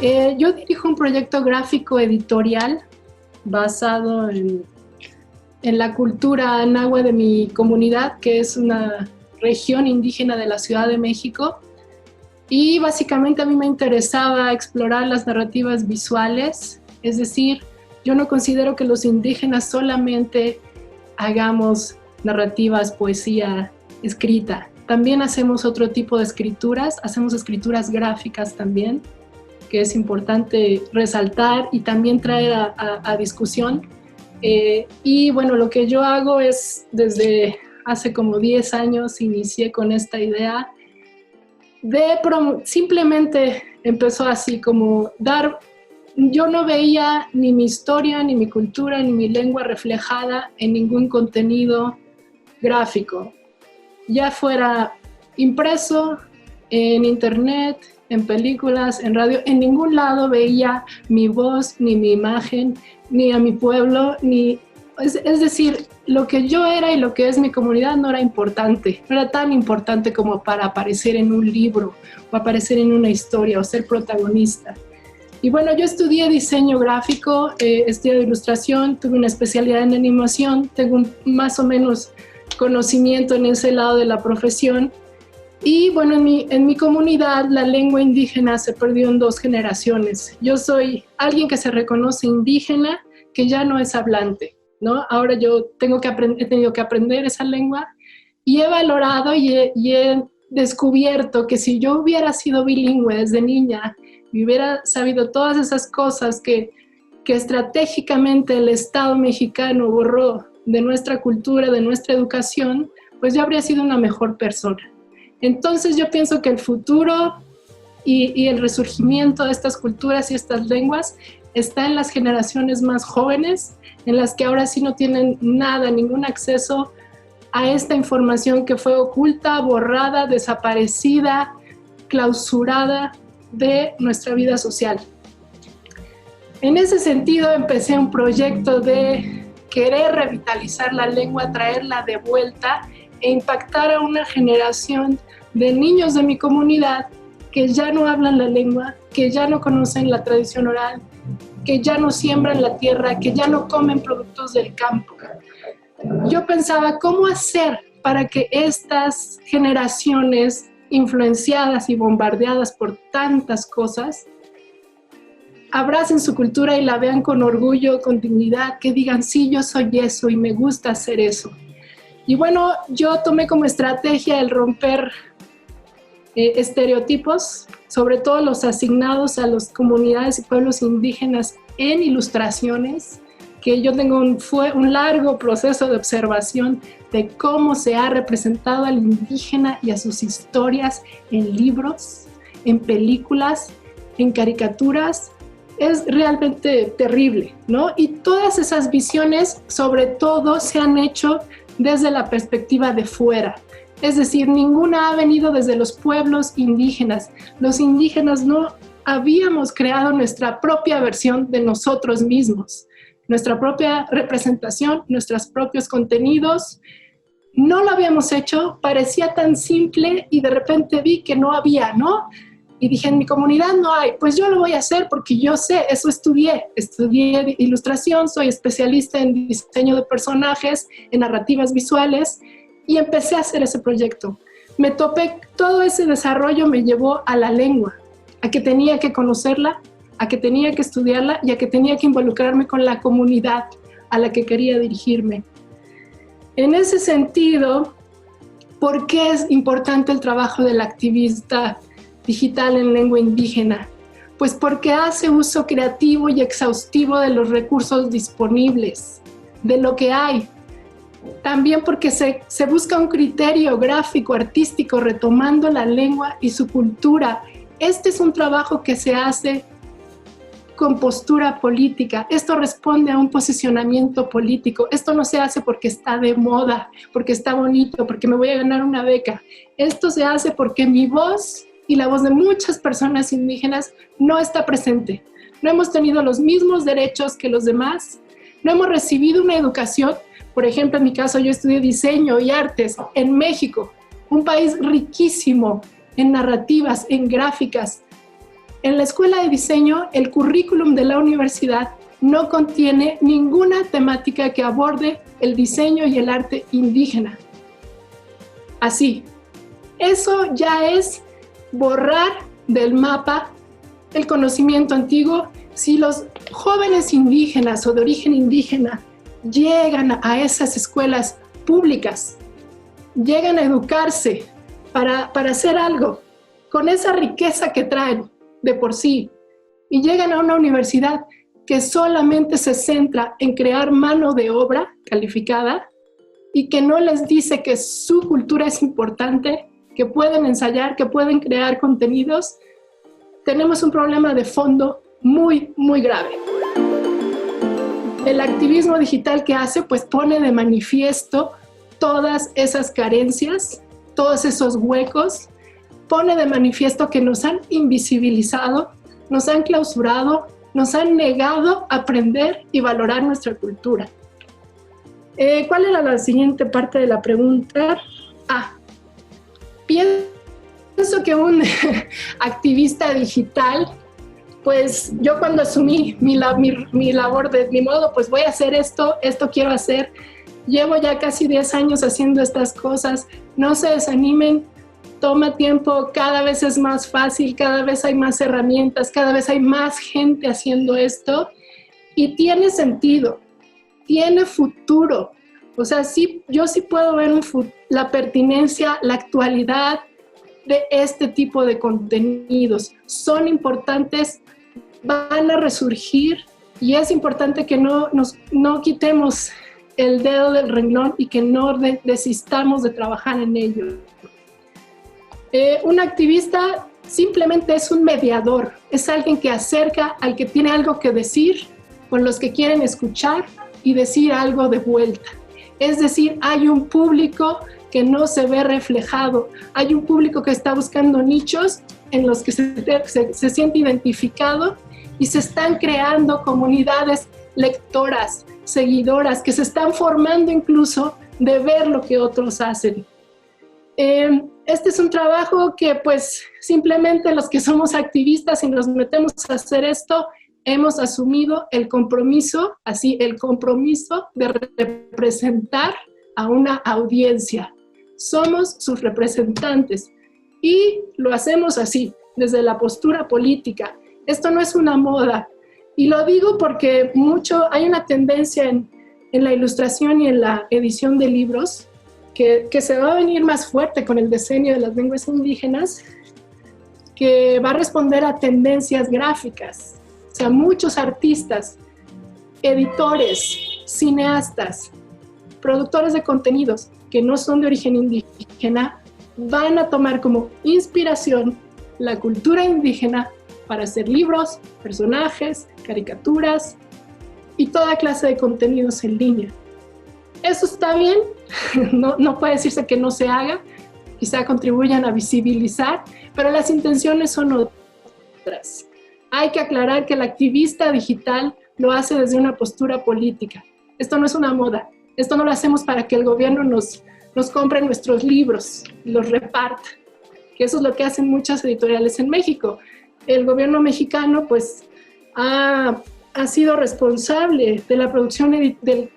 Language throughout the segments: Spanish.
Yo dirijo un proyecto gráfico editorial basado en la cultura náhuatl de mi comunidad, que es una región indígena de la Ciudad de México. Y básicamente a mí me interesaba explorar las narrativas visuales, es decir, yo no considero que los indígenas solamente hagamos narrativas, poesía escrita. También hacemos otro tipo de escrituras, hacemos escrituras gráficas también, que es importante resaltar y también traer a discusión. Y bueno, lo que yo hago es, desde hace como 10 años inicié con esta idea simplemente empezó así como yo no veía ni mi historia, ni mi cultura, ni mi lengua reflejada en ningún contenido gráfico, ya fuera impreso, en internet, en películas, en radio. En ningún lado veía mi voz, ni mi imagen, ni a mi pueblo, es decir, lo que yo era y lo que es mi comunidad no era importante, no era tan importante como para aparecer en un libro o aparecer en una historia o ser protagonista. Y bueno, yo estudié diseño gráfico, estudié ilustración, tuve una especialidad en animación, tengo más o menos conocimiento en ese lado de la profesión. Y bueno, en mi comunidad la lengua indígena se perdió en 2 generaciones. Yo soy alguien que se reconoce indígena, que ya no es hablante, ¿no? Ahora yo he tenido que aprender esa lengua y he valorado y he descubierto que si yo hubiera sido bilingüe desde niña y hubiera sabido todas esas cosas que estratégicamente el Estado mexicano borró de nuestra cultura, de nuestra educación, pues yo habría sido una mejor persona. Entonces yo pienso que el futuro y el resurgimiento de estas culturas y estas lenguas está en las generaciones más jóvenes, en las que ahora sí no tienen nada, ningún acceso a esta información que fue oculta, borrada, desaparecida, clausurada de nuestra vida social. En ese sentido empecé un proyecto de querer revitalizar la lengua, traerla de vuelta e impactar a una generación de niños de mi comunidad que ya no hablan la lengua, que ya no conocen la tradición oral, que ya no siembran la tierra, que ya no comen productos del campo. Yo pensaba, ¿cómo hacer para que estas generaciones influenciadas y bombardeadas por tantas cosas abracen su cultura y la vean con orgullo, con dignidad, que digan, sí, yo soy eso y me gusta hacer eso? Y bueno, yo tomé como estrategia el romper estereotipos, sobre todo los asignados a las comunidades y pueblos indígenas en ilustraciones, que yo tengo un largo proceso de observación de cómo se ha representado al indígena y a sus historias en libros, en películas, en caricaturas. Es realmente terrible, ¿no? Y todas esas visiones, sobre todo, se han hecho desde la perspectiva de fuera. Es decir, ninguna ha venido desde los pueblos indígenas. Los indígenas no habíamos creado nuestra propia versión de nosotros mismos, nuestra propia representación, nuestros propios contenidos. No lo habíamos hecho, parecía tan simple y de repente vi que no había, ¿no? Y dije, en mi comunidad no hay, pues yo lo voy a hacer porque yo sé, eso estudié ilustración, soy especialista en diseño de personajes, en narrativas visuales, y empecé a hacer ese proyecto. Me topé, todo ese desarrollo me llevó a la lengua, a que tenía que conocerla, a que tenía que estudiarla y a que tenía que involucrarme con la comunidad a la que quería dirigirme. En ese sentido, ¿por qué es importante el trabajo del activista digital en lengua indígena? Pues porque hace uso creativo y exhaustivo de los recursos disponibles, de lo que hay. También porque se busca un criterio gráfico, artístico, retomando la lengua y su cultura. Este es un trabajo que se hace con postura política. Esto responde a un posicionamiento político. Esto no se hace porque está de moda, porque está bonito, porque me voy a ganar una beca. Esto se hace porque mi voz y la voz de muchas personas indígenas no está presente. No hemos tenido los mismos derechos que los demás. No hemos recibido una educación. Por ejemplo, en mi caso, yo estudié diseño y artes en México, un país riquísimo en narrativas, en gráficas, En la escuela de diseño, el currículum de la universidad no contiene ninguna temática que aborde el diseño y el arte indígena. Así, eso ya es borrar del mapa el conocimiento antiguo. Si los jóvenes indígenas o de origen indígena llegan a esas escuelas públicas, llegan a educarse para hacer algo con esa riqueza que traen de por sí, y llegan a una universidad que solamente se centra en crear mano de obra calificada y que no les dice que su cultura es importante, que pueden ensayar, que pueden crear contenidos, tenemos un problema de fondo muy, muy grave. El activismo digital que hace, pues pone de manifiesto todas esas carencias, todos esos huecos, pone de manifiesto que nos han invisibilizado, nos han clausurado, nos han negado aprender y valorar nuestra cultura. ¿Cuál era la siguiente parte de la pregunta? Pienso que un activista digital, pues yo cuando asumí mi labor de mi modo, pues voy a hacer esto quiero hacer. Llevo ya casi 10 años haciendo estas cosas. No se desanimen, toma tiempo, cada vez es más fácil, cada vez hay más herramientas, cada vez hay más gente haciendo esto y tiene sentido, tiene futuro. O sea, sí, yo sí puedo ver la pertinencia, la actualidad de este tipo de contenidos. Son importantes, van a resurgir y es importante que no quitemos el dedo del renglón y que no desistamos de trabajar en ello. Un activista simplemente es un mediador, es alguien que acerca al que tiene algo que decir con los que quieren escuchar y decir algo de vuelta. Es decir, hay un público que no se ve reflejado, hay un público que está buscando nichos en los que se siente identificado y se están creando comunidades lectoras, seguidoras, que se están formando incluso de ver lo que otros hacen. Este es un trabajo que pues simplemente los que somos activistas y nos metemos a hacer esto, hemos asumido el compromiso de representar a una audiencia. Somos sus representantes y lo hacemos así, desde la postura política. Esto no es una moda y lo digo porque hay una tendencia en la ilustración y en la edición de libros que se va a venir más fuerte con el diseño de las lenguas indígenas, que va a responder a tendencias gráficas. O sea, muchos artistas, editores, cineastas, productores de contenidos que no son de origen indígena, van a tomar como inspiración la cultura indígena para hacer libros, personajes, caricaturas y toda clase de contenidos en línea. Eso está bien, no puede decirse que no se haga, quizá contribuyan a visibilizar, pero las intenciones son otras. Hay que aclarar que el activista digital lo hace desde una postura política. Esto no es una moda, esto no lo hacemos para que el gobierno nos compre nuestros libros, los reparta, que eso es lo que hacen muchas editoriales en México. El gobierno mexicano pues ha sido responsable de la producción del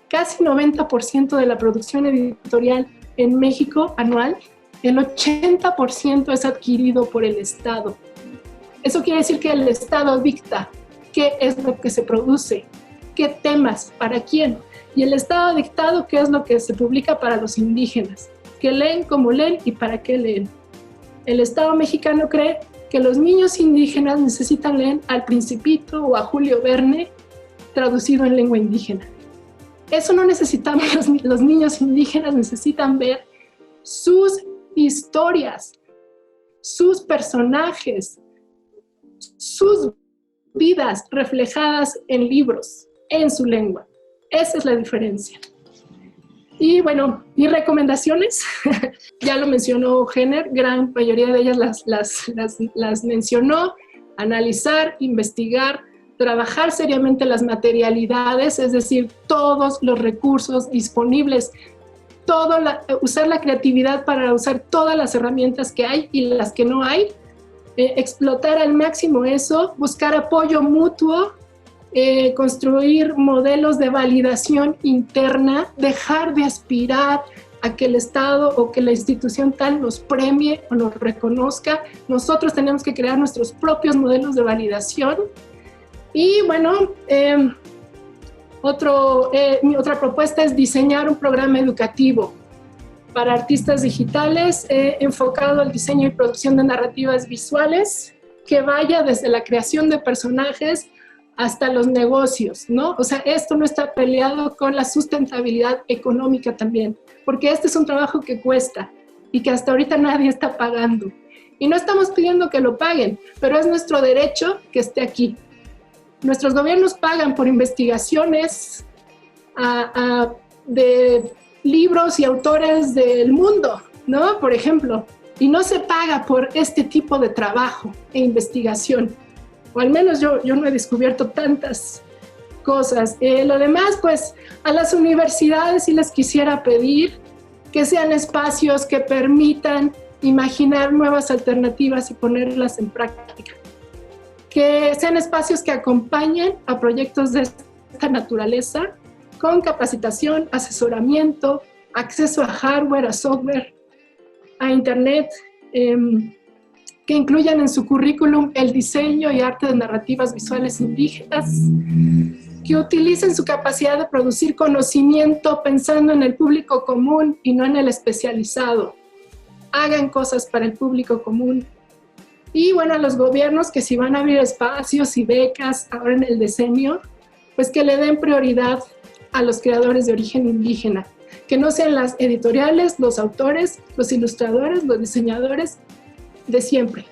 casi 90% de la producción editorial en México anual. El 80% es adquirido por el Estado. Eso quiere decir que el Estado dicta qué es lo que se produce, qué temas, para quién. Y el Estado ha dictado qué es lo que se publica para los indígenas, qué leen, cómo leen y para qué leen. El Estado mexicano cree que los niños indígenas necesitan leer al Principito o a Julio Verne traducido en lengua indígena. Eso no necesitamos, los niños indígenas necesitan ver sus historias, sus personajes, sus vidas reflejadas en libros, en su lengua. Esa es la diferencia. Y bueno, mis recomendaciones, ya lo mencionó Jenner, gran mayoría de ellas las mencionó: analizar, investigar, trabajar seriamente las materialidades, es decir, todos los recursos disponibles, usar la creatividad para usar todas las herramientas que hay y las que no hay, explotar al máximo eso, buscar apoyo mutuo, construir modelos de validación interna, dejar de aspirar a que el Estado o que la institución tal nos premie o nos reconozca. Nosotros tenemos que crear nuestros propios modelos de validación. Y bueno, mi otra propuesta es diseñar un programa educativo para artistas digitales enfocado al diseño y producción de narrativas visuales que vaya desde la creación de personajes hasta los negocios, ¿no? O sea, esto no está peleado con la sustentabilidad económica también, porque este es un trabajo que cuesta y que hasta ahorita nadie está pagando. Y no estamos pidiendo que lo paguen, pero es nuestro derecho que esté aquí. Nuestros gobiernos pagan por investigaciones de libros y autores del mundo, ¿no? Por ejemplo, y no se paga por este tipo de trabajo e investigación. O al menos yo no he descubierto tantas cosas. Lo demás, pues, a las universidades sí les quisiera pedir que sean espacios que permitan imaginar nuevas alternativas y ponerlas en práctica. Que sean espacios que acompañen a proyectos de esta naturaleza con capacitación, asesoramiento, acceso a hardware, a software, a internet, que incluyan en su currículum el diseño y arte de narrativas visuales indígenas, que utilicen su capacidad de producir conocimiento pensando en el público común y no en el especializado. Hagan cosas para el público común. Y bueno, a los gobiernos que si van a abrir espacios y becas ahora en el decenio, pues que le den prioridad a los creadores de origen indígena, que no sean las editoriales, los autores, los ilustradores, los diseñadores de siempre.